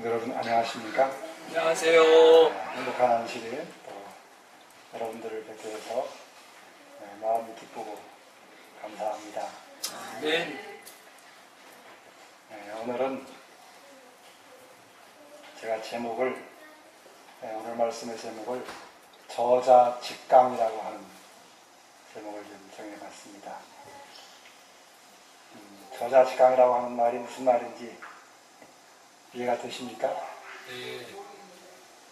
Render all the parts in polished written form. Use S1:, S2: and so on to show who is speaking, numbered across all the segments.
S1: 여러분 안녕하십니까?
S2: 안녕하세요.
S1: 행복한 안식일 또 여러분들을 뵙게 돼서 마음이 기쁘고 감사합니다.
S2: 네.
S1: 오늘은 제가 오늘 말씀의 제목을 저자 직강이라고 하는 제목을 좀 정해봤습니다. 저자 직강이라고 하는 말이 무슨 말인지 이해가 되십니까?
S2: 네.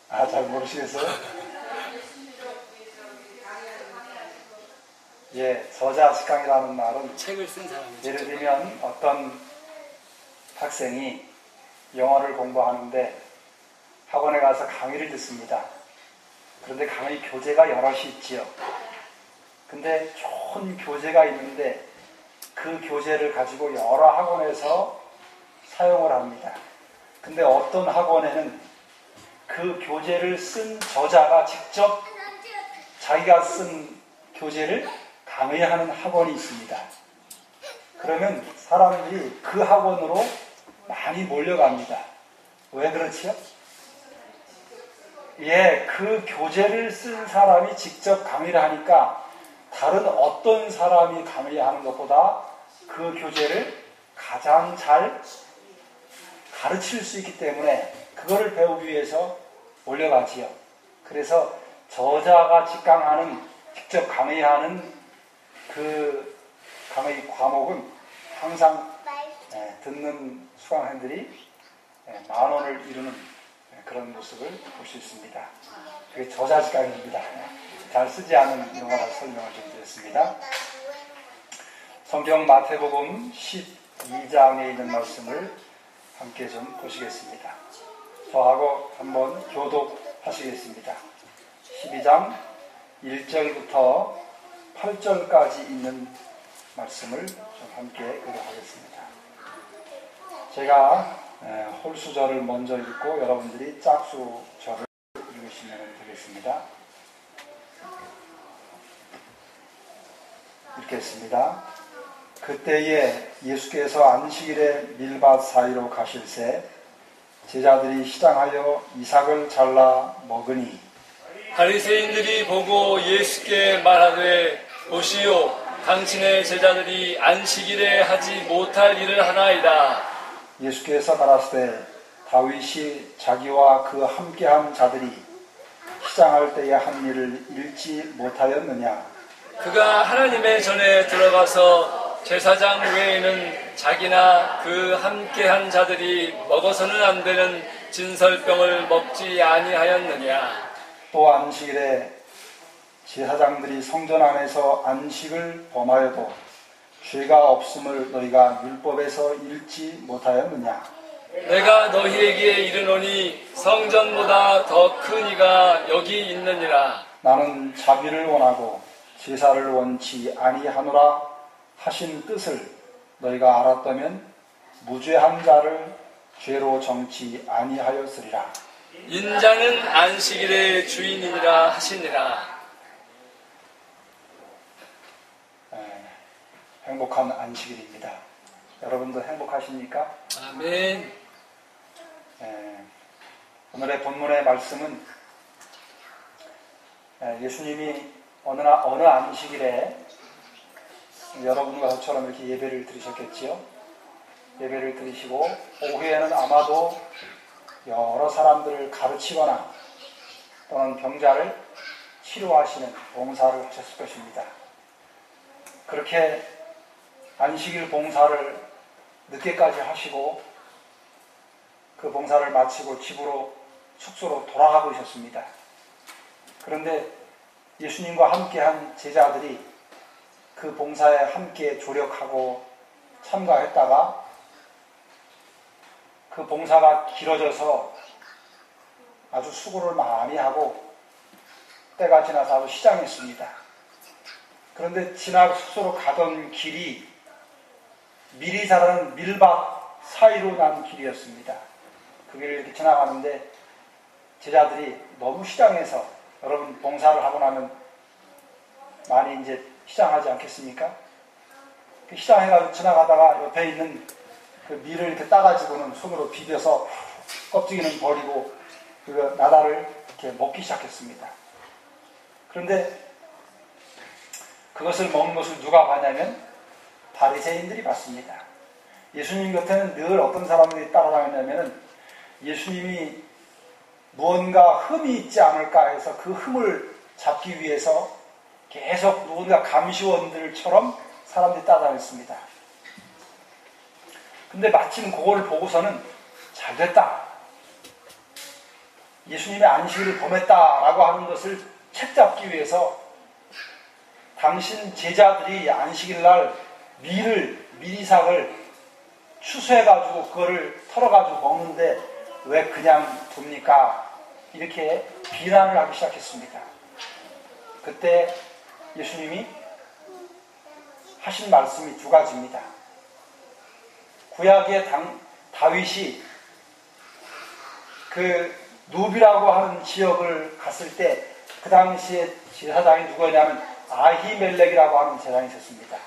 S1: 잘 모르시겠어요? 저자 직강이라는 말은
S2: 책을 쓴 사람이죠.
S1: 예를 들면 어떤 학생이 영어를 공부하는데 학원에 가서 강의를 듣습니다. 그런데 강의 교재가 여럿이 있지요. 근데 좋은 교재가 있는데 그 교재를 가지고 여러 학원에서 사용을 합니다. 근데 어떤 학원에는 그 교재를 쓴 저자가 직접 자기가 쓴 교재를 강의하는 학원이 있습니다. 그러면 사람들이 그 학원으로 많이 몰려갑니다. 왜 그렇지요? 그 교재를 쓴 사람이 직접 강의를 하니까 다른 어떤 사람이 강의하는 것보다 그 교재를 가장 잘 가르칠 수 있기 때문에 그거를 배우기 위해서 몰려가지요. 그래서 저자가 직접 강의하는 그 강의 과목은 항상 듣는 수강생들이 10,000원을 이루는 그런 모습을 볼 수 있습니다. 그게 저자 직강입니다. 잘 쓰지 않은 용어라 설명을 좀 드렸습니다. 성경 마태복음 12장에 있는 말씀을 함께 좀 보시겠습니다. 저하고 한번 교독하시겠습니다. 12장 1절부터 8절까지 있는 말씀을 좀 함께 교독하겠습니다. 제가 홀수절을 먼저 읽고 여러분들이 짝수절을 읽으시면 되겠습니다. 읽겠습니다. 그때에 예수께서 안식일에 밀밭 사이로 가실새 제자들이 시장하여 이삭을 잘라 먹으니
S2: 바리새인들이 보고 예수께 말하되 보시오, 당신의 제자들이 안식일에 하지 못할 일을 하나이다.
S1: 예수께서 가라사대 다윗이 자기와 그 함께한 자들이 시장할 때에 한 일을 잃지 못하였느냐? 그가
S2: 하나님의 전에 들어가서 제사장 외에는 자기나 그 함께한 자들이 먹어서는 안 되는 진설병을 먹지 아니하였느냐?
S1: 또 안식일에 제사장들이 성전 안에서 안식을 범하여도 죄가 없음을 너희가 율법에서 읽지 못하였느냐?
S2: 내가 너희에게 이르노니 성전보다 더 큰 이가 여기 있느니라.
S1: 나는 자비를 원하고 제사를 원치 아니하노라 하신 뜻을 너희가 알았다면 무죄한 자를 죄로 정치 아니하였으리라.
S2: 인자는 안식일의 주인이니라 하시니라.
S1: 행복한 안식일입니다. 여러분도 행복하십니까?
S2: 아멘.
S1: 오늘의 본문의 말씀은 예수님이 어느 안식일에 여러분과 저처럼 이렇게 예배를 드리셨겠지요. 예배를 드리시고 오후에는 아마도 여러 사람들을 가르치거나 또는 병자를 치료하시는 봉사를 하셨을 것입니다. 그렇게 안식일 봉사를 늦게까지 하시고 그 봉사를 마치고 숙소로 돌아가고 있었습니다. 그런데 예수님과 함께한 제자들이 그 봉사에 함께 조력하고 참가했다가 그 봉사가 길어져서 아주 수고를 많이 하고 때가 지나서 아주 시장했습니다. 그런데 숙소로 가던 길이 밀이 자라는 밀밭 사이로 난 길이었습니다. 그 길을 이렇게 지나가는데 제자들이 너무 시장해서, 여러분 봉사를 하고 나면 많이 이제 시장하지 않겠습니까? 그 시장해가지고 지나가다가 옆에 있는 그 밀을 이렇게 따가지고는 손으로 비벼서 껍질기는 버리고 그 나달을 이렇게 먹기 시작했습니다. 그런데 그것을 먹는 것을 누가 봤냐면 바리새인들이 봤습니다. 예수님 곁에는 늘 어떤 사람들이 따라다녔냐면 예수님이 무언가 흠이 있지 않을까 해서 그 흠을 잡기 위해서 계속 누군가 감시원들처럼 사람들이 따라다녔습니다. 근데 마침 그걸 보고서는 잘 됐다. 예수님의 안식일을 범했다라고 하는 것을 책잡기 위해서 당신 제자들이 안식일날 미리삭을 추수해가지고 그거를 털어가지고 먹는데 왜 그냥 둡니까? 이렇게 비난을 하기 시작했습니다. 그때 예수님이 하신 말씀이 두 가지입니다. 구약의 다윗이 그 누비라고 하는 지역을 갔을 때 그 당시에 제사장이 누구였냐면 아히멜렉이라고 하는 제사장이 있었습니다.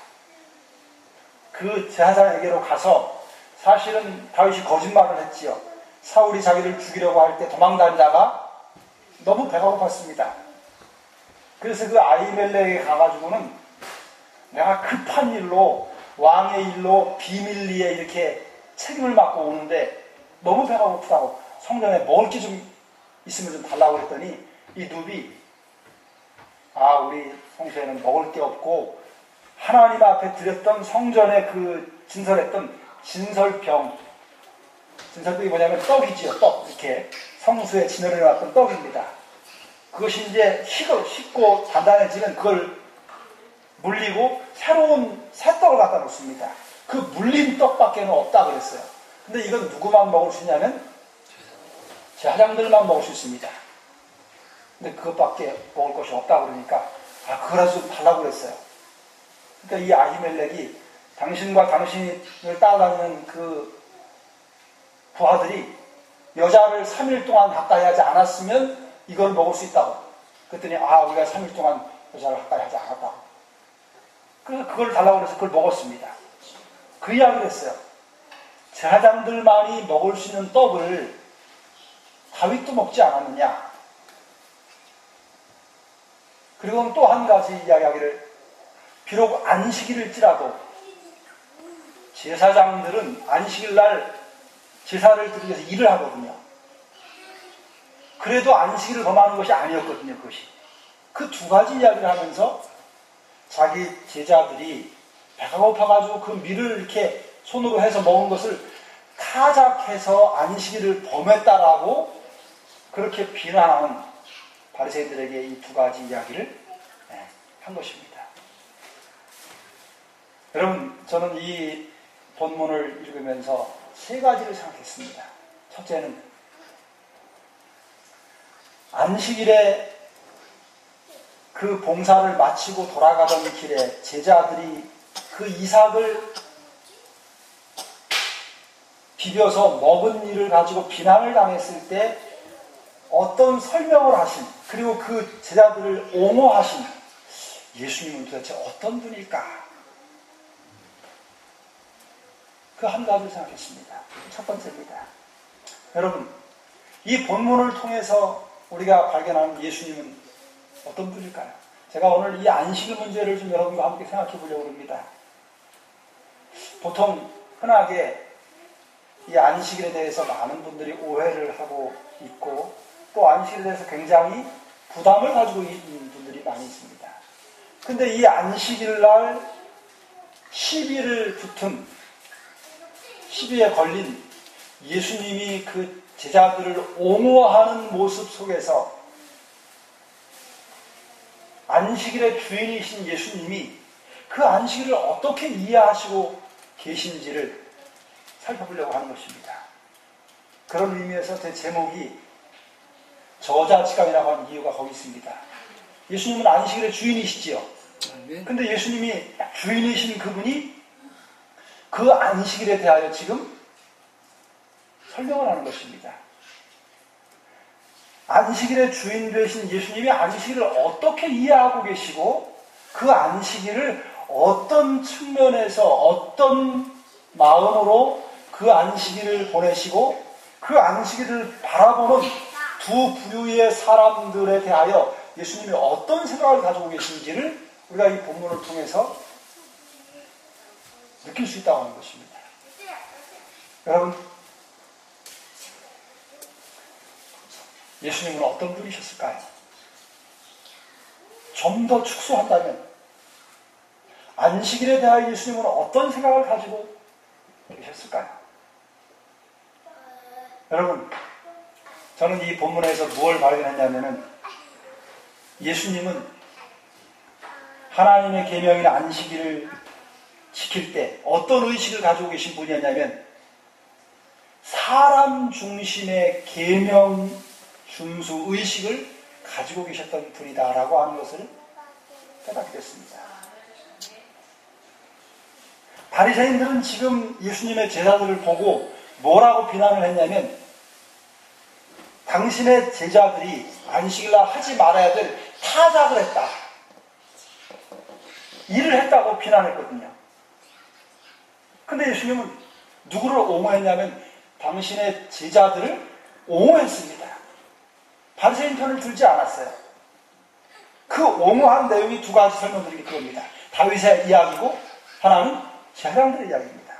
S1: 그 제사장에게로 가서 사실은 다윗이 거짓말을 했지요. 사울이 자기를 죽이려고 할 때 도망다니다가 너무 배가 고팠습니다. 그래서 그 아히멜렉에 가가지고는 내가 급한 일로 왕의 일로 비밀리에 이렇게 책임을 맡고 오는데 너무 배가 고프다고 성전에 먹을 게 좀 있으면 좀 달라고 그랬더니 이 누비 우리 성소에는 먹을 게 없고 하나님 앞에 드렸던 성전에 그 진설했던 진설병이 뭐냐면 떡이지요. 떡 이렇게 성수에 진열해 놨던 떡입니다. 그것이 이제 식고 단단해지면 그걸 물리고 새로운 새 떡을 갖다 놓습니다. 그 물린 떡밖에는 없다 그랬어요. 근데 이건 누구만 먹을 수 있냐면 제사장들만 먹을 수 있습니다. 근데 그것밖에 먹을 것이 없다 그러니까 그거라도 좀 달라고 그랬어요. 그러니까 이 아히멜렉이 당신과 당신을 따라다니는 그 부하들이 여자를 3일 동안 가까이 하지 않았으면 이걸 먹을 수 있다고. 그랬더니 우리가 3일 동안 여자를 가까이 하지 않았다고. 그래서 그걸 달라고 해서 그걸 먹었습니다. 그 이야기를 했어요. 제사장들만이 먹을 수 있는 떡을 다윗도 먹지 않았느냐. 그리고 또 한 가지 이야기하기를 비록 안식일일지라도 제사장들은 안식일날 제사를 드리기 위해서 일을 하거든요. 그래도 안식일을 범하는 것이 아니었거든요. 그것이. 그 두 가지 이야기를 하면서 자기 제자들이 배가 고파가지고 그 밀을 이렇게 손으로 해서 먹은 것을 타작해서 안식일을 범했다라고 그렇게 비난하는 바리새인들에게 이 두 가지 이야기를 한 것입니다. 여러분, 저는 이 본문을 읽으면서 세 가지를 생각했습니다. 첫째는 안식일에 그 봉사를 마치고 돌아가던 길에 제자들이 그 이삭을 비벼서 먹은 일을 가지고 비난을 당했을 때 어떤 설명을 하신, 그리고 그 제자들을 옹호하신 예수님은 도대체 어떤 분일까? 그 한 가지를 생각했습니다. 첫 번째입니다. 여러분, 이 본문을 통해서 우리가 발견하는 예수님은 어떤 분일까요? 제가 오늘 이 안식일 문제를 좀 여러분과 함께 생각해 보려고 합니다. 보통 흔하게 이 안식일에 대해서 많은 분들이 오해를 하고 있고 또 안식일에 대해서 굉장히 부담을 가지고 있는 분들이 많이 있습니다. 근데 이 안식일 날 10일을 붙은 10일에 걸린 예수님이 그 제자들을 옹호하는 모습 속에서 안식일의 주인이신 예수님이 그 안식일을 어떻게 이해하시고 계신지를 살펴보려고 하는 것입니다. 그런 의미에서 제 제목이 저자지간이라고 하는 이유가 거기 있습니다. 예수님은 안식일의 주인이시지요. 근데 예수님이 주인이신 그분이 그 안식일에 대하여 지금 설명을 하는 것입니다. 안식일의 주인 되신 예수님이 안식일을 어떻게 이해하고 계시고 그 안식일을 어떤 측면에서 어떤 마음으로 그 안식일을 보내시고 그 안식일을 바라보는 두 부류의 사람들에 대하여 예수님이 어떤 생각을 가지고 계신지를 우리가 이 본문을 통해서 느낄 수 있다고 하는 것입니다. 여러분, 예수님은 어떤 분이셨을까요? 좀 더 축소한다면 안식일에 대하여 예수님은 어떤 생각을 가지고 계셨을까요? 여러분, 저는 이 본문에서 무엇을 발견했냐면은 예수님은 하나님의 계명인 안식일을 지킬 때 어떤 의식을 가지고 계신 분이었냐면 사람 중심의 계명 준수 의식을 가지고 계셨던 분이다라고 하는 것을 깨닫게 됐습니다. 바리새인들은 지금 예수님의 제자들을 보고 뭐라고 비난을 했냐면 당신의 제자들이 안식일날 하지 말아야 될 타작을 했다. 일을 했다고 비난했거든요. 근데 예수님은 누구를 옹호했냐면 당신의 제자들을 옹호했습니다. 바리새인 편을 들지 않았어요. 그 옹호한 내용이 두 가지 설명드리기 그겁니다. 다윗의 이야기고 하나는 제사장들의 이야기입니다.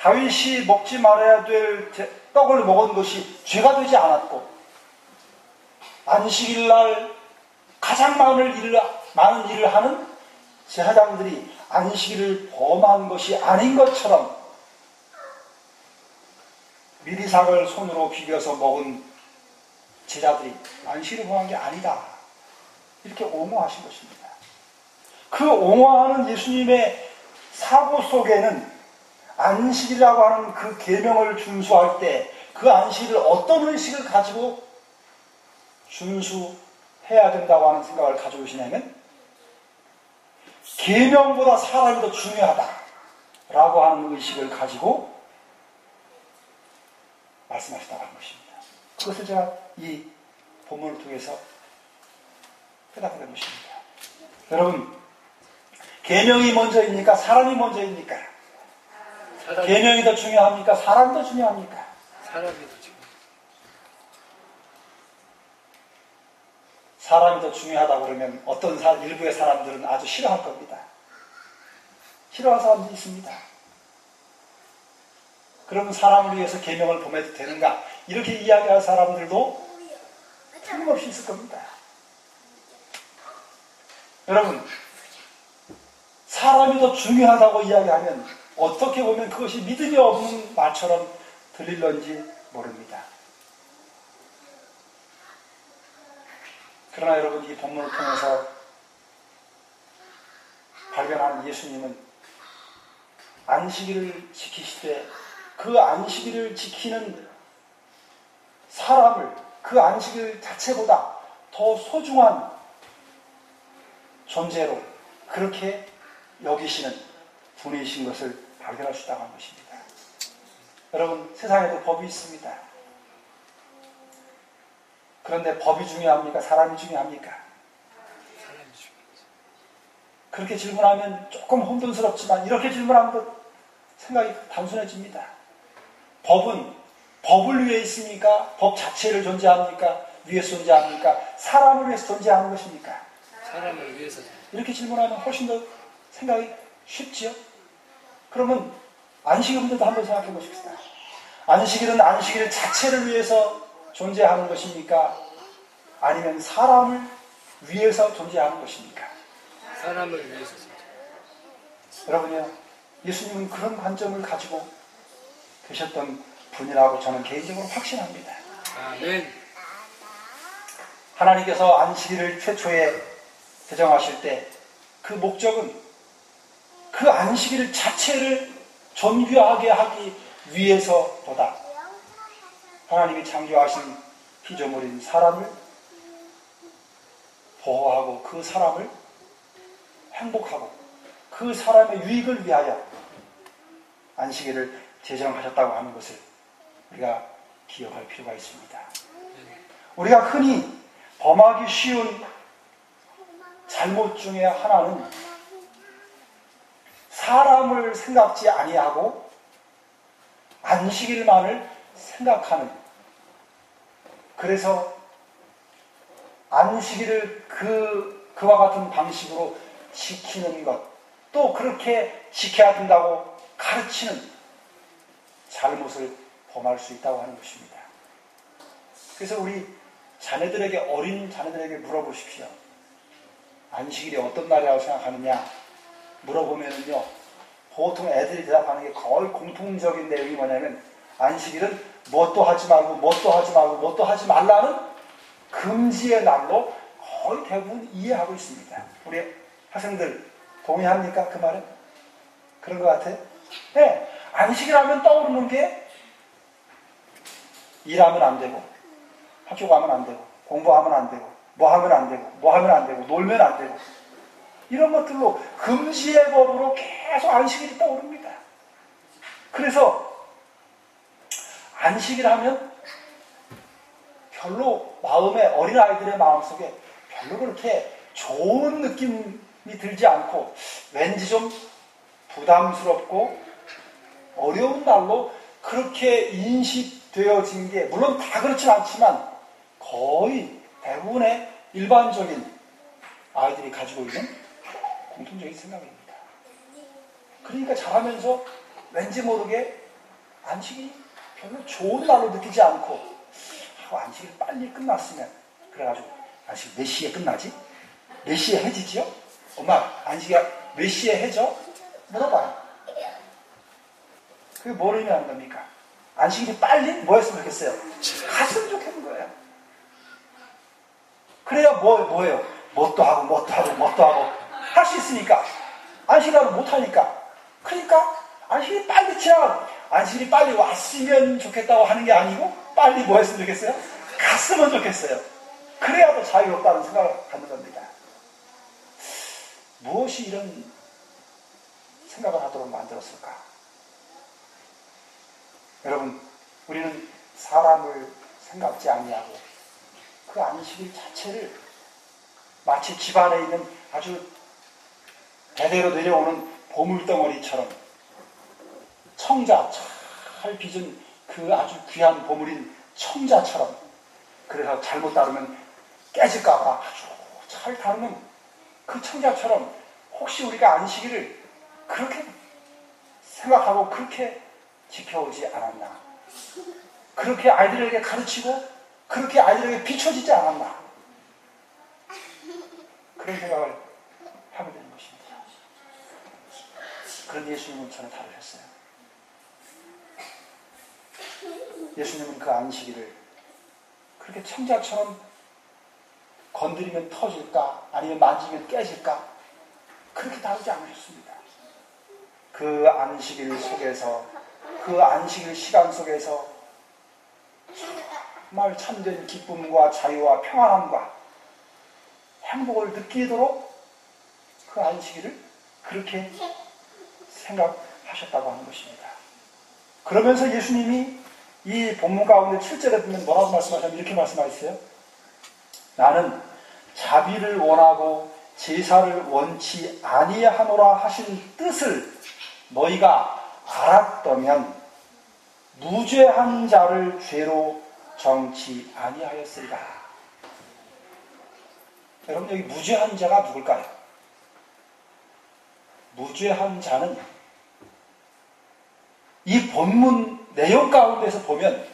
S1: 다윗이 먹지 말아야 될 떡을 먹은 것이 죄가 되지 않았고 안식일날 가장 많은 일을 하는 제사장들이 안식일을 범한 것이 아닌 것처럼 미리삭을 손으로 비벼서 먹은 제자들이 안식일을 범한 게 아니다. 이렇게 옹호하신 것입니다. 그 옹호하는 예수님의 사고 속에는 안식이라고 하는 그 계명을 준수할 때 그 안식일을 어떤 의식을 가지고 준수해야 된다고 하는 생각을 가지고 계시냐면 계명보다 사람이 더 중요하다라고 하는 의식을 가지고 말씀하시다고 하는 것입니다. 그것을 제가 이 본문을 통해서 깨닫게 된 것입니다. 여러분, 계명이 먼저입니까? 사람이 먼저입니까? 계명이 더 중요합니까? 사람이 더 중요합니까?
S2: 사람이 더 중요해요.
S1: 사람이 더 중요하다고 그러면 어떤 일부의 사람들은 아주 싫어할 겁니다. 싫어하는 사람들이 있습니다. 그러면 사람을 위해서 계명을 범해도 되는가? 이렇게 이야기할 사람들도 틀림없이 있을 겁니다. 여러분, 사람이 더 중요하다고 이야기하면 어떻게 보면 그것이 믿음이 없는 말처럼 들릴런지 모릅니다. 그러나 여러분, 이 본문을 통해서 발견하는 예수님은 안식일을 지키시되 그 안식일을 지키는 사람을 그 안식일 자체보다 더 소중한 존재로 그렇게 여기시는 분이신 것을 발견할 수 있다고 하는 것입니다. 여러분, 세상에도 법이 있습니다. 그런데 법이 중요합니까? 사람이 중요합니까?
S2: 사람이 중요하죠.
S1: 그렇게 질문하면 조금 혼돈스럽지만 이렇게 질문하면 또 생각이 단순해집니다. 법은 법을 위해 있습니까? 법 자체를 존재합니까? 위해서 존재합니까? 사람을 위해서 존재하는 것입니까?
S2: 사람을 위해서.
S1: 이렇게 질문하면 훨씬 더 생각이 쉽지요? 그러면 안식일도 한번 생각해 보십시다. 안식일은 안식일 자체를 위해서 존재하는 것입니까? 아니면 사람을 위해서 존재하는 것입니까?
S2: 사람을 위해서.
S1: 여러분요, 예수님은 그런 관점을 가지고 계셨던 분이라고 저는 개인적으로 확신합니다.
S2: 아멘.
S1: 하나님께서 안식일을 최초에 제정하실 때 그 목적은 그 안식일 자체를 존귀하게 하기 위해서보다 하나님이 창조하신 피조물인 사람을 보호하고 그 사람을 행복하고 그 사람의 유익을 위하여 안식일을 제정하셨다고 하는 것을 우리가 기억할 필요가 있습니다. 우리가 흔히 범하기 쉬운 잘못 중에 하나는 사람을 생각지 아니하고 안식일만을 생각하는, 그래서 안식일을 그와 같은 방식으로 지키는 것, 또 그렇게 지켜야 된다고 가르치는 잘못을 범할 수 있다고 하는 것입니다. 그래서 우리 자녀들에게, 어린 자녀들에게 물어보십시오. 안식일이 어떤 날이라고 생각하느냐 물어보면은요, 보통 애들이 대답하는 게 거의 공통적인 내용이 뭐냐면, 안식일은 뭣도 하지 말고 뭣도 하지 말고 뭣도 하지 말라는 금지의 날로 거의 대부분 이해하고 있습니다. 우리 학생들 동의합니까? 그 말은? 그런 것 같아요? 네. 안식일하면 떠오르는 게 일하면 안 되고, 학교 가면 안 되고, 공부하면 안 되고, 뭐 하면 안 되고, 뭐 하면 안 되고, 놀면 안 되고, 이런 것들로 금지의 법으로 계속 안식일이 떠오릅니다. 그래서 안식일 하면 별로 마음에, 어린아이들의 마음속에 별로 그렇게 좋은 느낌이 들지 않고, 왠지 좀 부담스럽고 어려운 날로 그렇게 인식되어진 게, 물론 다 그렇진 않지만 거의 대부분의 일반적인 아이들이 가지고 있는 공통적인 생각입니다. 그러니까 자라면서 왠지 모르게 안식이 별로 좋은 날로 느끼지 않고, 안식이 빨리 끝났으면, 그래가지고 안식이 몇 시에 끝나지? 몇 시에 해지지요? 엄마, 안식이 몇 시에 해져? 물어봐요. 그게 뭘 의미하는 겁니까? 안식일이 빨리 뭐 했으면 좋겠어요? 갔으면 좋겠는 거예요. 그래야 뭐예요? 뭣도 하고 할 수 있으니까. 안식일을 못하니까. 그러니까 안식일이 빨리 지나가, 안식일이 빨리 왔으면 좋겠다고 하는 게 아니고, 빨리 뭐 했으면 좋겠어요? 갔으면 좋겠어요. 그래야 더 자유롭다는 생각을 갖는 겁니다. 무엇이 이런 생각을 하도록 만들었을까? 여러분, 우리는 사람을 생각지 아니하고 그 안식일 자체를 마치 집안에 있는 아주 대대로 내려오는 보물덩어리처럼, 청자, 잘 빚은 그 아주 귀한 보물인 청자처럼, 그래서 잘못 다루면 깨질까봐 아주 잘 다루는 그 청자처럼, 혹시 우리가 안식일을 그렇게 생각하고 그렇게 지켜오지 않았나? 그렇게 아이들에게 가르치고 그렇게 아이들에게 비춰지지 않았나? 그런 생각을 하게 되는 것입니다. 그런 예수님은 저는 다루셨어요. 예수님은 그 안식일을 그렇게 청자처럼 건드리면 터질까, 아니면 만지면 깨질까, 그렇게 다루지 않으셨습니다. 그 안식일 속에서, 그 안식일 시간 속에서 정말 참된 기쁨과 자유와 평안함과 행복을 느끼도록 그 안식일을 그렇게 생각하셨다고 하는 것입니다. 그러면서 예수님이 이 본문 가운데 7절에 보면 뭐라고 말씀하셨냐면 이렇게 말씀하셨어요. 나는 자비를 원하고 제사를 원치 아니하노라 하신 뜻을 너희가 알았더면 무죄한 자를 죄로 정치 아니하였으리라. 여러분, 여기 무죄한 자가 누굴까요? 무죄한 자는 이 본문 내용 가운데서 보면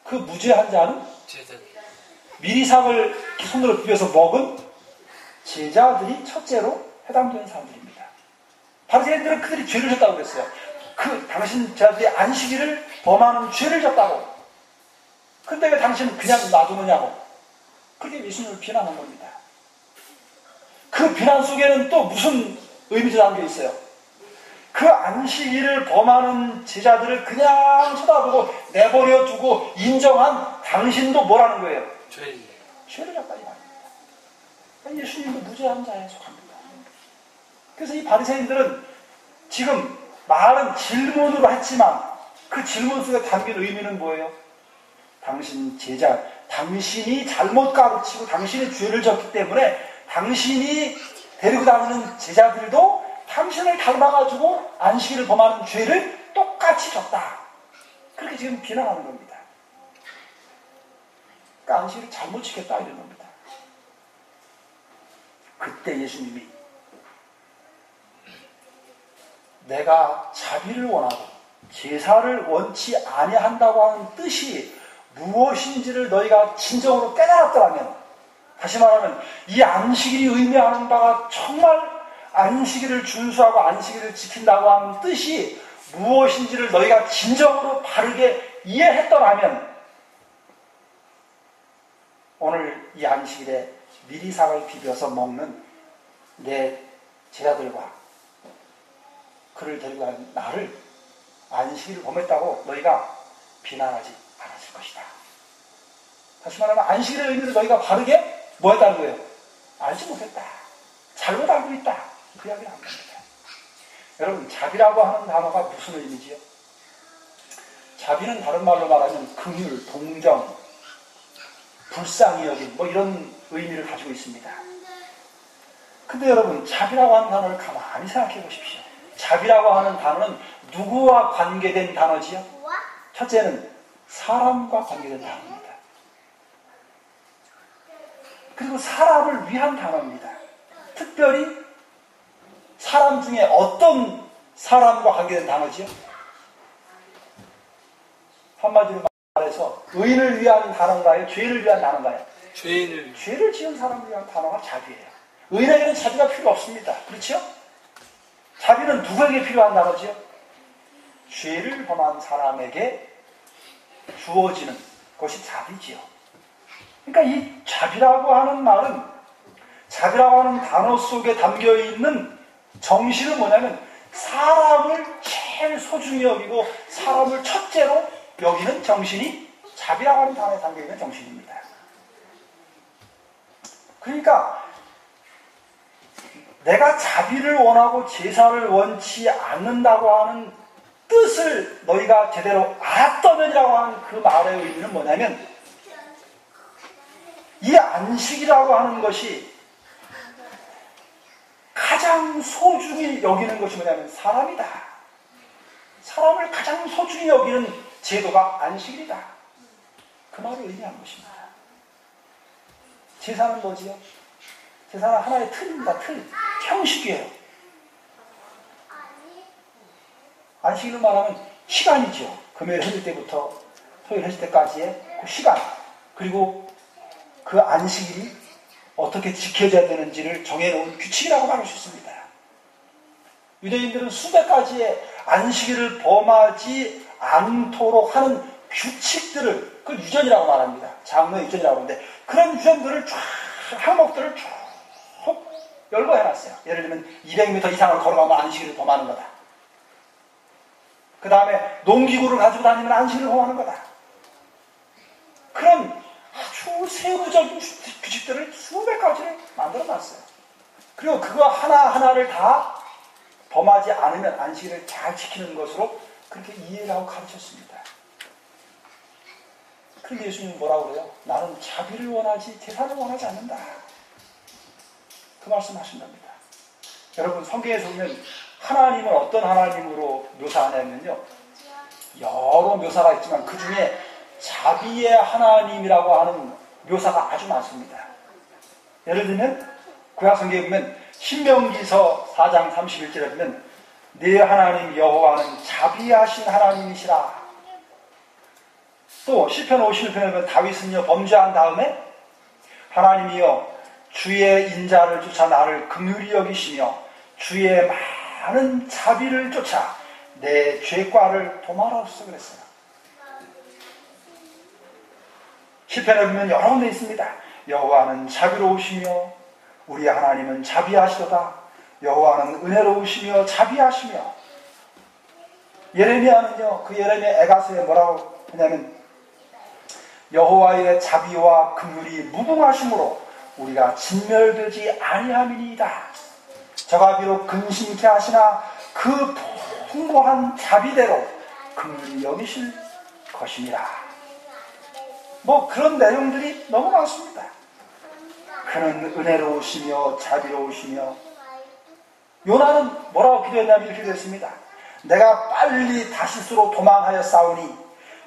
S1: 그 무죄한 자는 미리상을 손으로 비벼서 먹은 제자들이 첫째로 해당되는 사람들입니다. 바리새인들은 그들이 죄를 졌다고 그랬어요. 그 당신 제자들이 안식일을 범하는 죄를 졌다고. 근데 왜 당신은 그냥 놔두느냐고. 그게 예수님을 비난한 겁니다. 그 비난 속에는 또 무슨 의미가 담겨 있어요? 그 안식일을 범하는 제자들을 그냥 쳐다보고 내버려 두고 인정한 당신도 뭐라는 거예요? 죄를 졌다 이 말입니다. 예수님도 무죄한 자에 속합니다. 그래서 이 바리새인들은 지금 말은 질문으로 했지만 그 질문 속에 담긴 의미는 뭐예요? 당신 제자, 당신이 잘못 가르치고 당신이 죄를 졌기 때문에 당신이 데리고 다니는 제자들도 당신을 닮아가지고 안식일을 범하는 죄를 똑같이 졌다. 그렇게 지금 비난하는 겁니다. 그러니까 안식일을 잘못 지켰다 이런 겁니다. 그때 예수님이 내가 자비를 원하고 제사를 원치 아니한다고 하는 뜻이 무엇인지를 너희가 진정으로 깨달았더라면, 다시 말하면 이 안식일이 의미하는 바가 정말 안식일을 준수하고 안식일을 지킨다고 하는 뜻이 무엇인지를 너희가 진정으로 바르게 이해했더라면 오늘 이 안식일에 미리삭을 비벼서 먹는 내 제자들과 그를 데리고 가는 나를 안식일을 범했다고 너희가 비난하지 않았을 것이다. 다시 말하면 안식일의 의미를 너희가 바르게 뭐 했다는 거예요? 알지 못했다. 잘못 알고 있다. 그 이야기를 한 겁니다. 여러분, 자비라고 하는 단어가 무슨 의미지요? 자비는 다른 말로 말하면 긍휼, 동정, 불쌍히 여김 뭐 이런 의미를 가지고 있습니다. 근데 여러분, 자비라고 하는 단어를 가만히 생각해 보십시오. 자비라고 하는 단어는 누구와 관계된 단어지요? 첫째는 사람과 관계된 단어입니다. 그리고 사람을 위한 단어입니다. 특별히 사람 중에 어떤 사람과 관계된 단어지요? 한마디로 말해서 의인을 위한 단어인가요? 죄인을 위한 단어인가요? 죄를 지은 사람을 위한 단어가 자비예요. 의인에게는 자비가 필요 없습니다. 그렇죠? 자비는 누구에게 필요한 단어지요? 죄를 범한 사람에게 주어지는 것이 자비지요. 그러니까 이 자비라고 하는 말은, 자비라고 하는 단어 속에 담겨있는 정신은 뭐냐면 사람을 제일 소중히 여기고 사람을 첫째로 여기는 정신이 자비라고 하는 단어에 담겨있는 정신입니다. 그러니까 내가 자비를 원하고 제사를 원치 않는다고 하는 뜻을 너희가 제대로 알았다면이라고 하는 그 말의 의미는 뭐냐면, 이 안식이라고 하는 것이 가장 소중히 여기는 것이 뭐냐면 사람이다. 사람을 가장 소중히 여기는 제도가 안식일이다. 그 말을 의미한 것입니다. 제사는 뭐지요? 제사는 하나의 틀입니다. 틀. 형식이에요. 안식일로 말하면 시간이죠. 금요일 해질 때부터 토요일 해질 때까지의 그 시간, 그리고 그 안식일이 어떻게 지켜져야 되는지를 정해놓은 규칙이라고 말할 수 있습니다. 유대인들은 수백 가지의 안식일을 범하지 않도록 하는 규칙들을, 그 유전이라고 말합니다. 장로의 유전이라고 하는데, 그런 유전들을 쫙, 항목들을 쭉 열거해놨어요. 예를 들면 200m 이상을 걸어가면 안식일을 범하는 거다. 그 다음에 농기구를 가지고 다니면 안식일을 범하는 거다. 그런 아주 세부적인 규칙들을 수백 가지를 만들어놨어요. 그리고 그거 하나하나를 다 범하지 않으면 안식일을 잘 지키는 것으로 그렇게 이해를 하고 가르쳤습니다. 그런데 예수님은 뭐라고 그래요? 나는 자비를 원하지 제사를 원하지 않는다. 그 말씀하신 겁니다. 여러분, 성경에서 보면 하나님은 어떤 하나님으로 묘사하냐면요, 여러 묘사가 있지만 그 중에 자비의 하나님이라고 하는 묘사가 아주 많습니다. 예를 들면 구약 성경에 보면 신명기서 4장 31절에 보면 네 하나님 여호와는 자비하신 하나님이시라. 또 시편 51편에 보면 다윗은요 범죄한 다음에 하나님이여 주의 인자를 쫓아 나를 긍휼히 여기시며 주의 많은 자비를 쫓아 내 죄과를 도말하소서 그랬어요. 시편에 보면 여러 군데 있습니다. 여호와는 자비로우시며 우리 하나님은 자비하시도다. 여호와는 은혜로우시며 자비하시며. 예레미야는요, 그 예레미야 애가서에 뭐라고 하냐면 여호와의 자비와 긍휼이 무궁하심으로 우리가 진멸되지 아니함이니이다. 저가 비록 근심케 하시나 그 풍부한 자비대로 긍휼히 여기실 것이니라. 뭐 그런 내용들이 너무 많습니다. 그는 은혜로우시며 자비로우시며. 요나는 뭐라고 기도했냐면 이렇게 기도했습니다. 내가 빨리 다시스로 도망하여 싸우니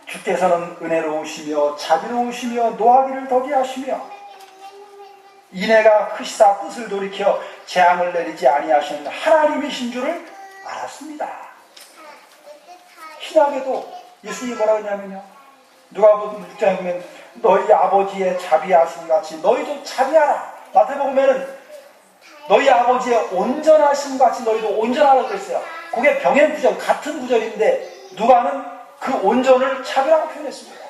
S1: 주께서는 은혜로우시며 자비로우시며 노하기를 더디 하시며 인애가 크시사 뜻을 돌이켜 재앙을 내리지 아니하시는 하나님이신 줄을 알았습니다. 신약에도 예수님이 뭐라고 했냐면요, 누가복음 6장에 보면 너희 아버지의 자비하심 같이 너희도 자비하라. 마태복음에는 너희 아버지의 온전하심 같이 너희도 온전하라고 그랬어요. 그게 병행 구절, 같은 구절인데 누가는 그 온전을 자비라고 표현했습니다.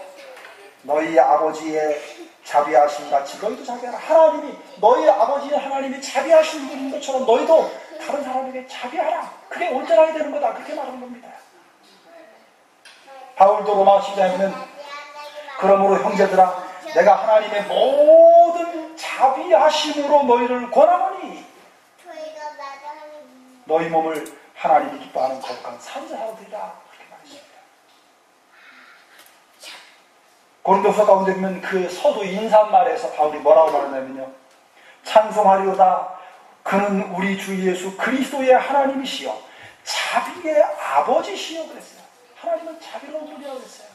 S1: 너희 아버지의 자비하심 같이 너희도 자비하라. 하나님이, 너희 아버지의 하나님이 자비하신 분인 것처럼 너희도 다른 사람에게 자비하라. 그게 온전하게 되는 거다. 그렇게 말하는 겁니다. 바울도 로마 10장에 보면 그러므로 형제들아 내가 하나님의 모든 자비하심으로 너희를 권하노니 너희 몸을 하나님이 기뻐하는 거룩한 산자하라 드리라. 그렇게 말했습니다. 고린도서 가운데 보면 그 서두 인사말에서 바울이 뭐라고 말하냐면요, 찬송하리로다 그는 우리 주 예수 그리스도의 하나님이시여 자비의 아버지시여 그랬어요. 하나님은 자비로운 분이라고 그랬어요.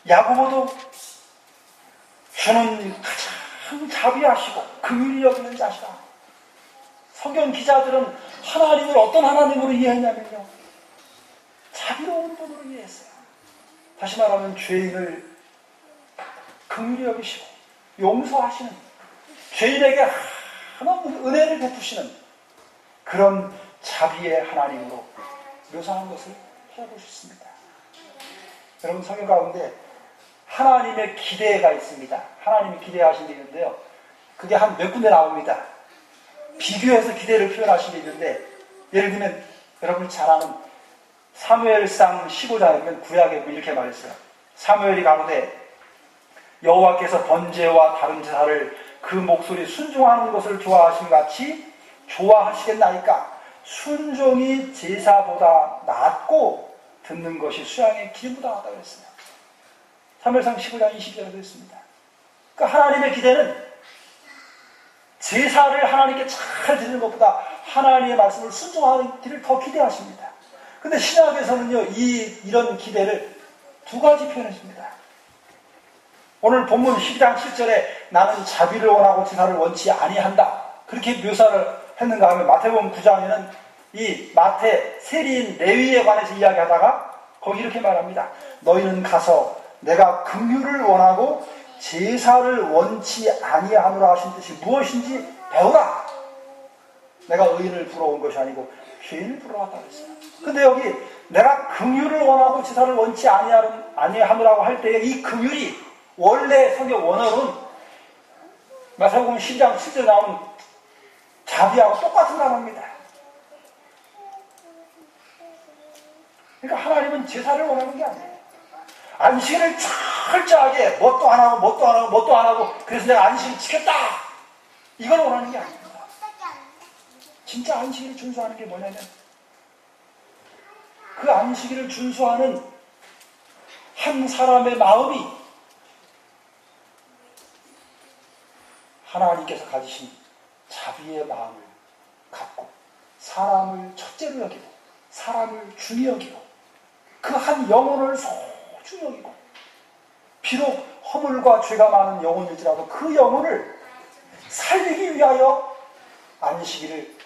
S1: 야고보도 주는 가장 자비하시고 긍휼히 여기는 자시다. 성경 기자들은 하나님을 어떤 하나님으로 이해했냐면요, 자비로운 분으로 이해했어요. 다시 말하면 죄인을 긍휼히 여기시고 용서하시는, 죄인에게 하나님 은혜를 베푸시는 그런 자비의 하나님으로 묘사한 것을 찾아볼 수 있습니다. 여러분, 성경 가운데 하나님의 기대가 있습니다. 하나님이 기대하신 게 있는데요, 그게 한 몇 군데 나옵니다. 비교해서 기대를 표현하신 게 있는데, 예를 들면 여러분이 잘 아는 사무엘상 15장에 보면 구약에 보면 이렇게 말했어요. 사무엘이 가로되 여호와께서 번제와 다른 제사를 그 목소리 순종하는 것을 좋아하심 같이 좋아하시겠나이까. 순종이 제사보다 낫고 듣는 것이 수양의 기름보다 낫다고 했어요. 사무엘상 15장 20절에도 했습니다. 그러니까 하나님의 기대는 제사를 하나님께 잘 드리는 것보다 하나님의 말씀을 순종하는 길을 더 기대하십니다. 근데 신약에서는요, 이런 기대를 두 가지 표현했습니다. 오늘 본문 12장 7절에 나는 자비를 원하고 제사를 원치 아니한다, 그렇게 묘사를 했는가 하면 마태복음 9장에는 이 마태 세리인 레위에 관해서 이야기하다가 거기 이렇게 말합니다. 너희는 가서 내가 긍휼을 원하고 제사를 원치 아니하노라 하신 뜻이 무엇인지 배우라. 내가 의인을 부러운 것이 아니고 죄인을 부러웠다고 했어요. 근데 여기 내가 긍휼을 원하고 제사를 원치 아니하노라고 할 때에 이 긍휼이 원래 성경 원어로는 마태복음 10장 7절에 나온 자비하고 똑같은 단어입니다. 그러니까 하나님은 제사를 원하는 게 아니에요. 안식일을 철저하게 뭣도 안 하고 그래서 내가 안식일 지켰다, 이걸 원하는 게 아닙니다. 진짜 안식일을 준수하는 게 뭐냐면 그 안식일을 준수하는 한 사람의 마음이 하나님께서 가지신 자비의 마음을 갖고 사람을 첫째로 여기고 사람을 중히 여기고 그 한 영혼을 소중히 여기고 비록 허물과 죄가 많은 영혼일지라도 그 영혼을 살리기 위하여 안식일을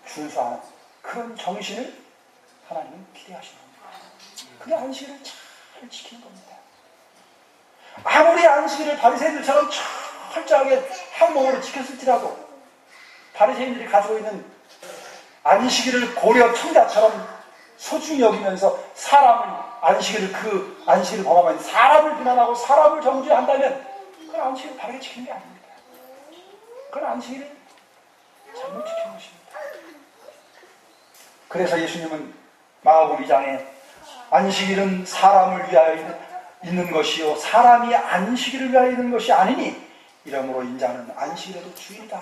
S1: 준수하는 그런 정신을 하나님은 기대하시는 겁니다. 그게 안식일을 잘 지키는 겁니다. 아무리 안식일을 바리새인들처럼 철저하게 항목으로 지켰을지라도 바리새인들이 가지고 있는 안식일을 고려 청자처럼 소중히 여기면서 그 안식일을 범하면 사람을 비난하고 사람을 정죄한다면 그건 안식일을 바르게 지키는 게 아닙니다. 그건 안식일을 잘못 지키는 것입니다. 그래서 예수님은 마가복음 2장에 안식일은 사람을 위하여 있는 것이요 사람이 안식일을 위하여 있는 것이 아니니 이러므로 인자는 안식일에도 주인이다.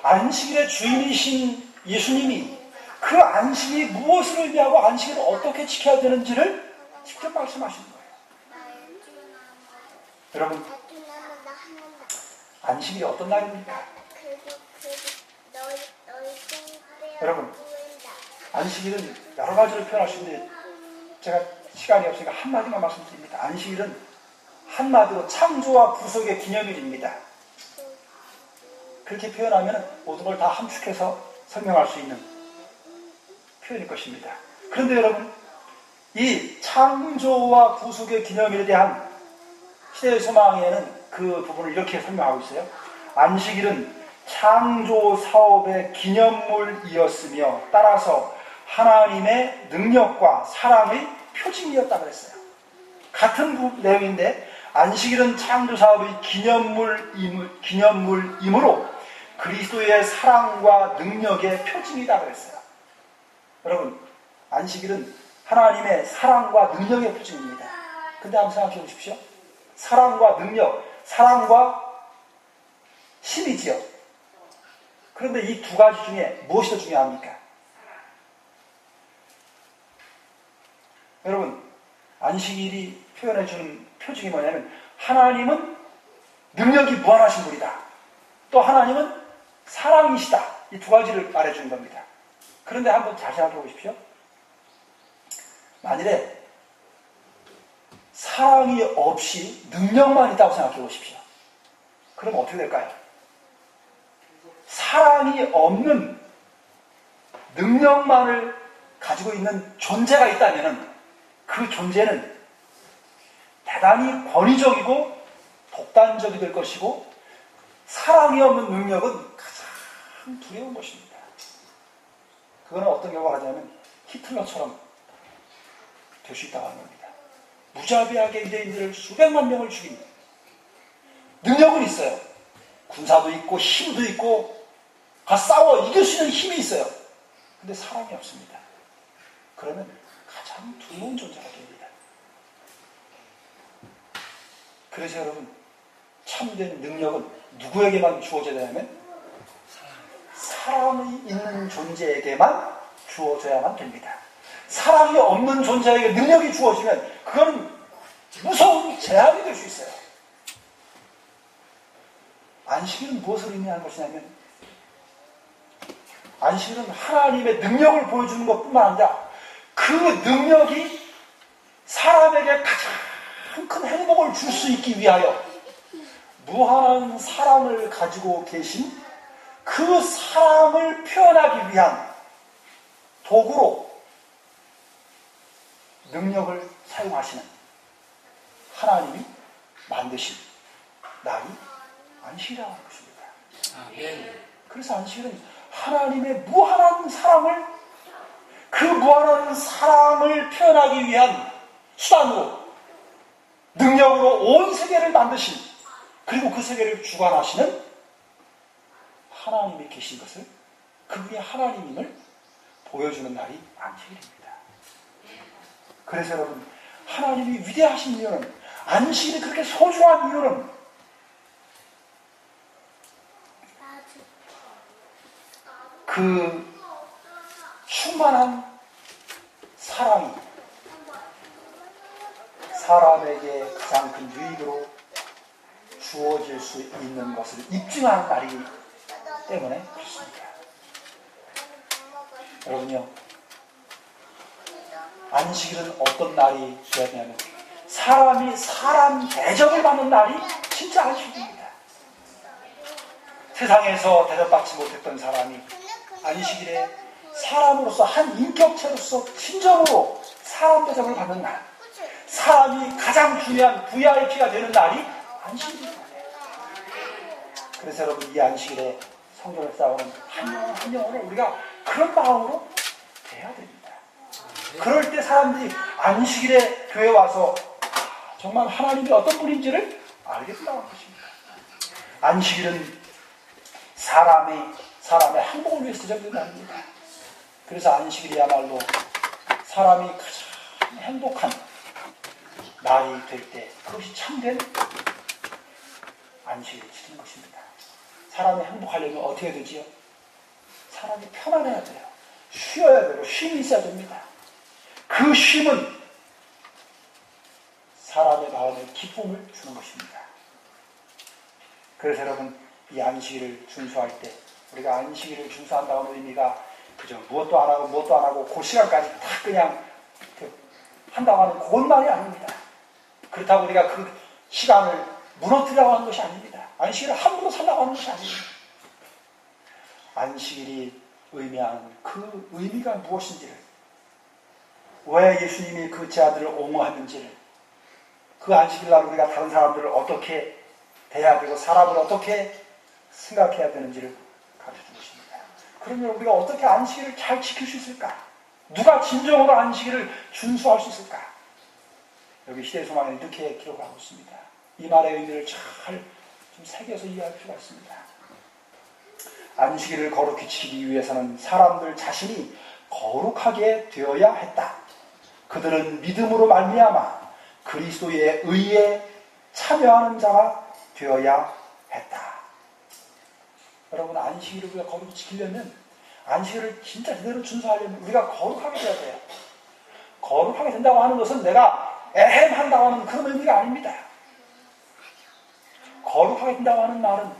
S1: 안식일의 주인이신 예수님이 그 안식이 무엇을 의미하고 안식일을 어떻게 지켜야 되는지를 직접 말씀하시는 거예요. 여러분, 안식일이 어떤 날입니까? 여러분, 안식일은 여러 가지로 표현할 수 있는데 제가 시간이 없으니까 한마디만 말씀드립니다. 안식일은 한마디로 창조와 구속의 기념일입니다. 그렇게 표현하면 모든 걸 다 함축해서 설명할 수 있는 표현일 것입니다. 그런데 여러분, 이 창조와 구속의 기념일에 대한 시대의 소망에는 그 부분을 이렇게 설명하고 있어요. 안식일은 창조 사업의 기념물이었으며 따라서 하나님의 능력과 사랑의 표징이었다고 그랬어요. 같은 내용인데 안식일은 창조 사업의 기념물이므로 그리스도의 사랑과 능력의 표징이다 그랬어요. 여러분, 안식일은 하나님의 사랑과 능력의 표징입니다. 근데 한번 생각해 보십시오. 사랑과 능력, 사랑과 힘이지요. 그런데 이 두 가지 중에 무엇이 더 중요합니까? 여러분, 안식일이 표현해주는 표징이 뭐냐면 하나님은 능력이 무한하신 분이다. 또 하나님은 사랑이시다. 이 두 가지를 말해주는 겁니다. 그런데 한번 잘 생각해 보십시오. 만일에 사랑이 없이 능력만 있다고 생각해 보십시오. 그럼 어떻게 될까요? 사랑이 없는 능력만을 가지고 있는 존재가 있다면 그 존재는 대단히 권위적이고 독단적이 될 것이고 사랑이 없는 능력은 가장 두려운 것입니다. 그거는 어떤 결과가 되냐면 히틀러처럼 될 수 있다고 하는 겁니다. 무자비하게 유대인들을 수백만 명을 죽인 능력은 있어요. 군사도 있고 힘도 있고 싸워 이길 수 있는 힘이 있어요. 근데 사랑이 없습니다. 그러면 가장 두려운 존재가 됩니다. 그래서 여러분, 참된 능력은 누구에게만 주어져야 되냐면 사랑이 있는 존재에게만 주어져야만 됩니다. 사랑이 없는 존재에게 능력이 주어지면 그건 무서운 재앙이 될 수 있어요. 안식일은 무엇을 의미하는 것이냐면 안식일은 하나님의 능력을 보여주는 것뿐만 아니라 그 능력이 사람에게 가장 큰 행복을 줄 수 있기 위하여 무한한 사랑을 가지고 계신 그 사랑을 표현하기 위한 도구로 능력을 사용하시는 하나님이 만드신 날이 안식이라고 하는 것입니다.
S2: 아멘.
S1: 그래서 안식일은 하나님의 무한한 사랑을 그 무한한 사랑을 표현하기 위한 수단으로 능력으로 온 세계를 만드신 그리고 그 세계를 주관하시는 하나님이 계신 것을 그분이 하나님임을 보여주는 날이 안식일입니다. 그래서 여러분, 하나님이 위대하신 이유는 안식일이 그렇게 소중한 이유는 그 충만한 사랑이 사람에게 가장 큰 유익으로 주어질 수 있는 것을 입증하는 날이기 때문에 그렇습니다. 여러분요, 안식일은 어떤 날이 되어야 되냐면 사람이 사람 대접을 받는 날이 진짜 안식일입니다. 세상에서 대접받지 못했던 사람이 안식일에 사람으로서 한 인격체로서 진정으로 사람 대접을 받는 날, 사람이 가장 중요한 VIP가 되는 날이 안식일입니다. 그래서 여러분, 이 안식일에 성전을 쌓아오는 한 영혼 한 영혼을 우리가 그런 마음으로 대해야 됩니다. 그럴 때 사람들이 안식일에 교회 와서 정말 하나님이 어떤 분인지를 알게 된다는 것입니다. 안식일은 사람의 행복을 위해서 제정된 날입니다. 그래서 안식일이야말로 사람이 가장 행복한 날이 될 때 그것이 참된 안식일을 지키는 것입니다. 사람이 행복하려면 어떻게 되지요? 사람이 편안해야 돼요. 쉬어야 되고 쉼이 있어야 됩니다. 그 쉼은 사람의 마음에 기쁨을 주는 것입니다. 그래서 여러분, 이 안식일을 준수할 때 우리가 안식일을 준수한다는 의미가 그죠? 무엇도 안 하고 그 시간까지 다 그냥 한다고 하는 그것만이 아닙니다. 그렇다고 우리가 그 시간을 무너뜨리라고 하는 것이 아닙니다. 안식일을 함부로 살라고 하는 것이 아닙니다. 안식일이 의미하는 그 의미가 무엇인지를, 왜 예수님이 그 제 아들을 옹호하는지를, 그 안식일날 우리가 다른 사람들을 어떻게 대해야 되고 사람을 어떻게 생각해야 되는지를 가르쳐주고 있습니다. 그러면 우리가 어떻게 안식일을 잘 지킬 수 있을까? 누가 진정으로 안식일을 준수할 수 있을까? 여기 시대의 소망에 이렇게 기록하고 있습니다. 이 말의 의미를 잘 좀 새겨서 이해할 필요가 있습니다. 안식일을 거룩히 지키기 위해서는 사람들 자신이 거룩하게 되어야 했다. 그들은 믿음으로 말미암아 그리스도의 의에 참여하는 자가 되어야 했다. 여러분, 안식일을 우리가 거룩히 지키려면, 안식일을 진짜 제대로 준수하려면 우리가 거룩하게 되어야 돼요. 거룩하게 된다고 하는 것은 내가 애헴한다고 하는 그런 의미가 아닙니다. 거룩하게 된다고 하는 말은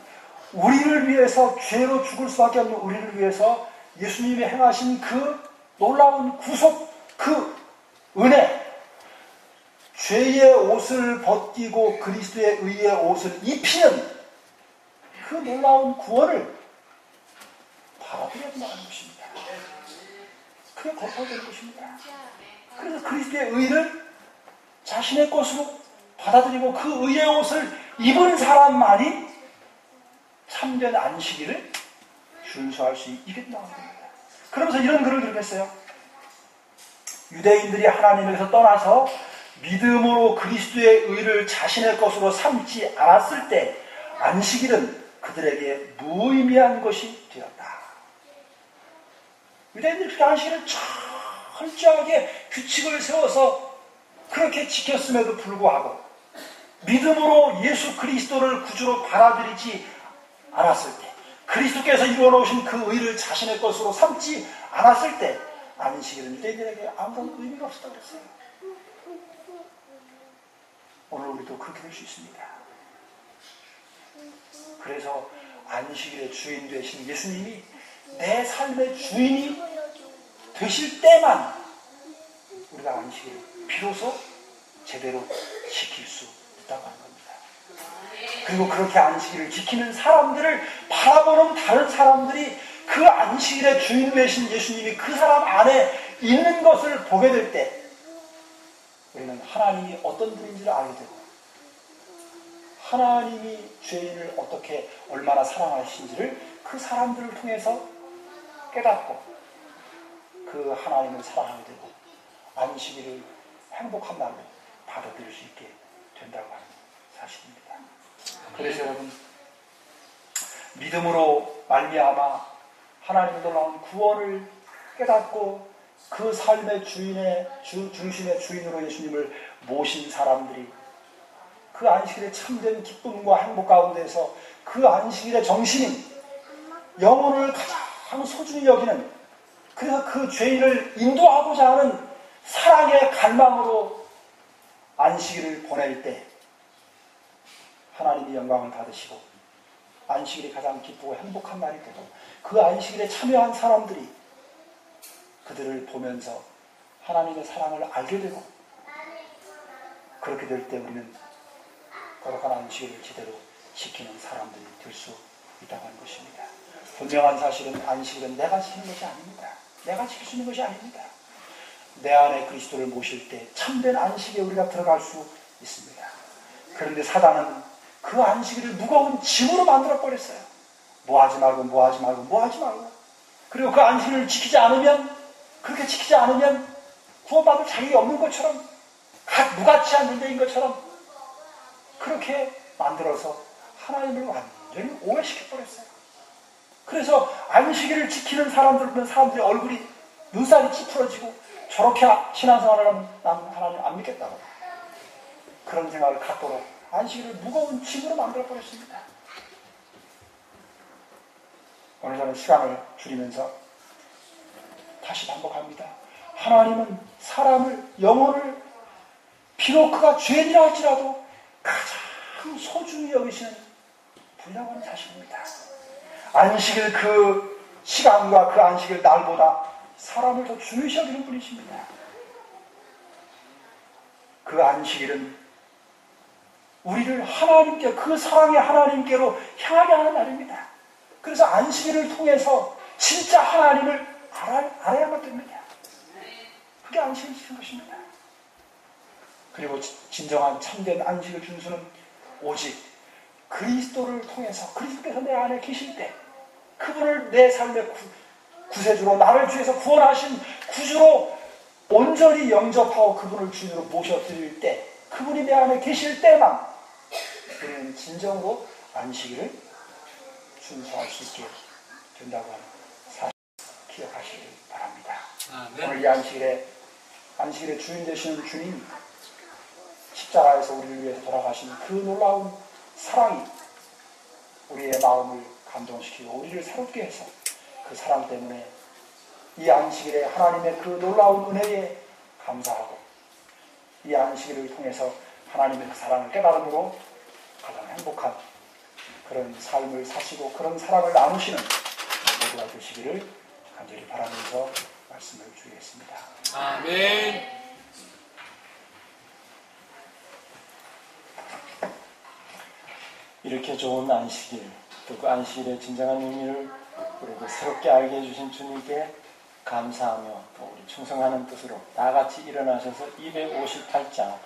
S1: 우리를 위해서, 죄로 죽을 수밖에 없는 우리를 위해서 예수님이 행하신 그 놀라운 구속, 그 은혜, 죄의 옷을 벗기고 그리스도의 의의 옷을 입히는 그 놀라운 구원을 받아들여야 된다는 것입니다. 그게 거룩하게 되는 것입니다. 그래서 그리스도의 의를 자신의 것으로 받아들이고 그 의의 옷을 입은 사람만이 참된 안식일을 준수할 수 있겠다는 겁니다. 그러면서 이런 글을 기록했어요. 유대인들이 하나님에게서 떠나서 믿음으로 그리스도의 의를 자신의 것으로 삼지 않았을 때 안식일은 그들에게 무의미한 것이 되었다. 유대인들이 그 안식일을 철저하게 규칙을 세워서 그렇게 지켰음에도 불구하고 믿음으로 예수 그리스도를 구주로 받아들이지 않았을 때, 그리스도께서 이루어놓으신 그 의를 자신의 것으로 삼지 않았을 때 안식일은 유대인들에게 아무런 의미가 없었다고 그랬어요. 오늘 우리도 그렇게 될 수 있습니다. 그래서 안식일의 주인 되신 예수님이 내 삶의 주인이 되실 때만 우리가 안식일을 비로소 제대로 지킬 수 있다고 하는 겁니다. 그리고 그렇게 안식일을 지키는 사람들을 바라보는 다른 사람들이 그 안식일의 주인 되신 예수님이 그 사람 안에 있는 것을 보게 될 때 우리는 하나님이 어떤 분인지를 알게 되고 하나님이 죄인을 어떻게 얼마나 사랑하시는지를 그 사람들을 통해서 깨닫고 그 하나님을 사랑하게 되고 안식일을 행복한 날로 받아들일 수 있게 된다고 하는 사실입니다. 그래서 여러분, 믿음으로 말미암아 하나님의 놀라운 구원을 깨닫고 그 삶의 중심의 주인으로 예수님을 모신 사람들이 그 안식일의 참된 기쁨과 행복 가운데서 그 안식일의 정신인 영혼을 가장 소중히 여기는, 그래서 그 죄인을 인도하고자 하는 사랑의 갈망으로 안식일을 보낼 때 하나님이 영광을 받으시고 안식일이 가장 기쁘고 행복한 날이 되고 그 안식일에 참여한 사람들이 그들을 보면서 하나님의 사랑을 알게 되고 그렇게 될 때 우리는 거룩한 안식일을 제대로 지키는 사람들이 될 수 있다고 하는 것입니다. 분명한 사실은 안식일은 내가 지키는 것이 아닙니다. 내가 지킬 수 있는 것이 아닙니다. 내 안에 그리스도를 모실 때 참된 안식에 우리가 들어갈 수 있습니다. 그런데 사단은 그 안식일을 무거운 짐으로 만들어버렸어요. 뭐하지 말고 그리고 그 안식일을 지키지 않으면, 그렇게 지키지 않으면 구원받을 자격이 없는 것처럼, 무가치한 존재인 것처럼 그렇게 만들어서 하나님을 완전히 오해시켜버렸어요. 그래서 안식일을 지키는 사람들 보면 사람들이 얼굴이 눈살이 찌푸러지고 저렇게 신앙생활을 하면 난 하나님 안 믿겠다고 그런 생각을 갖도록 안식일을 무거운 짐으로 만들어버렸습니다. 오늘 저는 시간을 줄이면서 다시 반복합니다. 하나님은 사람을, 영혼을 비록 그가 죄인이라 할지라도 가장 소중히 여기시는 분이라고 하는 사실입니다. 안식일 그 시간과 그 안식일 날보다 사람을 더 중요시 여기는 분이십니다. 그 안식일은 우리를 하나님께, 그 사랑의 하나님께로 향하게 하는 날입니다. 그래서 안식일을 통해서 진짜 하나님을 알아야만 됩니다. 그게 안식을 지키는 것입니다. 그리고 진정한 참된 안식을 준수는 오직 그리스도를 통해서, 그리스도께서 내 안에 계실 때, 그분을 내 삶의 구세주로, 나를 주에서 구원하신 구주로 온전히 영접하고 그분을 주인으로 모셔드릴 때, 그분이 내 안에 계실 때만 우리는 진정으로 안식일을 준수할 수 있게 된다고 하는 사실 기억하시길 바랍니다. 오늘 이 안식일의 주인 되시는 주님이 십자가에서 우리를 위해서 돌아가신 그 놀라운 사랑이 우리의 마음을 감동시키고 우리를 새롭게 해서 그 사랑 때문에 이 안식일에 하나님의 그 놀라운 은혜에 감사하고 이 안식일을 통해서 하나님의 그 사랑을 깨달음으로 가장 행복한 그런 삶을 사시고 그런 사랑을 나누시는 모두가 되시기를 간절히 바라면서 말씀을 드리겠습니다.
S2: 아멘.
S3: 이렇게 좋은 안식일, 또 그 안식일의 진정한 의미를 우리에게 새롭게 알게 해주신 주님께 감사하며 또 우리 충성하는 뜻으로 다 같이 일어나셔서 258장